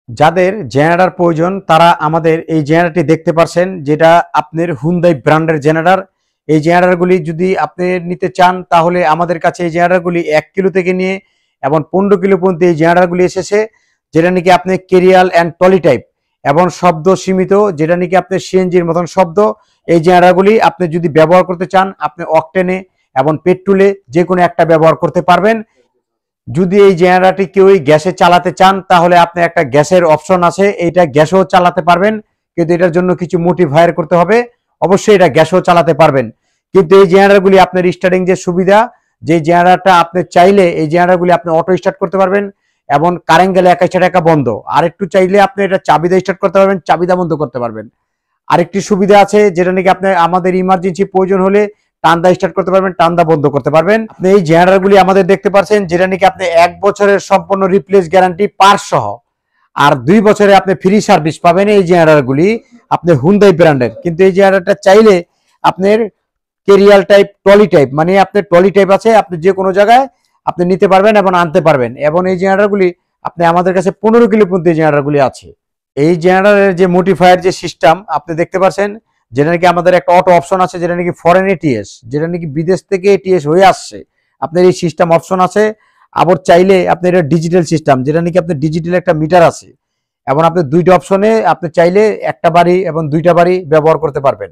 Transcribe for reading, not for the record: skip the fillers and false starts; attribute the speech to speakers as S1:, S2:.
S1: যাদের জেনারেটর প্রয়োজন তারা আমাদের এই জেনারেটরটি দেখতে পাচ্ছেন, যেটা আপনার হুন্দাই ব্র্যান্ডের জেনারেটর। এই জেনারেটরগুলি যদি আপনি নিতে চান তাহলে আমাদের কাছে এই জেনারেটরগুলি 1 কিলো থেকে নিয়ে এবং 15 কিলো পর্যন্ত এই জেনারেটরগুলি এসেছে, যেটা নাকি আপনি কেরিয়াল অ্যান্ড টলি টাইপ এবং শব্দ সীমিত, যেটা নাকি আপনার সিএনজির মতন শব্দ। এই জেনারেটরগুলি আপনি যদি ব্যবহার করতে চান আপনি অকটেনে এবং পেট্রোলে যে কোনো একটা ব্যবহার করতে পারবেন। যদি এই জেনারেটরটি কেউ গ্যাসে চালাতে চান তাহলে আপনি একটা গ্যাসের অপশন আছে, এইটা গ্যাসেও চালাতে পারবেন, কিন্তু এটার জন্য কিছু মোটিফায়ার করতে হবে। অবশ্যই এটা গ্যাসেও চালাতে পারবেন, কিন্তু এই জেনারেটরগুলি আপনার স্টার্টিং যে সুবিধা, যে জেনারেটরটা আপনি চাইলে এই জেনারেটরগুলি আপনি অটো স্টার্ট করতে পারবেন এবং কারেন্ট গেলে একা ছাড়া একা বন্ধ। আর একটু চাইলে আপনি এটা চাবিদা স্টার্ট করতে পারবেন, চাবিদা বন্ধ করতে পারবেন। আরেকটি সুবিধা আছে যেটা নাকি আপনি আমাদের ইমার্জেন্সি প্রয়োজন হলে টান্দা স্টার্ট করতে পারবেন, টান্দা বন্ধ করতে পারবেন। আপনি এই জেনারেটরগুলি আমাদের দেখতে পাচ্ছেন, যেটা নাকি আপনি 1 বছরের সম্পূর্ণ রিপ্লেস গ্যারান্টি পার সহ আর 2 বছরে আপনি ফ্রি সার্ভিস পাবেন। এই জেনারেটরগুলি আপনি হুন্দাই ব্র্যান্ডের, কিন্তু এই জেনারেটরটা চাইলে আপনার কেরিয়াল টাইপ টলি টাইপ, মানে আপনার টলি টাইপ আছে, আপনি যে কোনো জায়গায় আপনি নিতে পারবেন এবং আনতে পারবেন। এবং এই জেনারেটরগুলি আপনি আমাদের কাছে 15 কিলো পর্যন্ত এই জেনারেটরগুলি আছে। এই জেনারেটরের যে মোটিফায়ার যে সিস্টেম আপনি দেখতে পাচ্ছেন, যেটা নাকি আমাদের একটা অটো অপশন আছে, যেটা নাকি ফরেন এটিএস, যেটা নাকি বিদেশ থেকে এটিএস হয়ে আসছে, আপনার এই সিস্টেম অপশন আছে। আবার চাইলে আপনি এটা ডিজিটাল সিস্টেম, যেটা নাকি আপনার ডিজিটাল একটা মিটার আছে এবং আপনি দুইটা অপশনে আপনি চাইলে একটা বাড়ি এবং দুইটা বাড়ি ব্যবহার করতে পারবেন।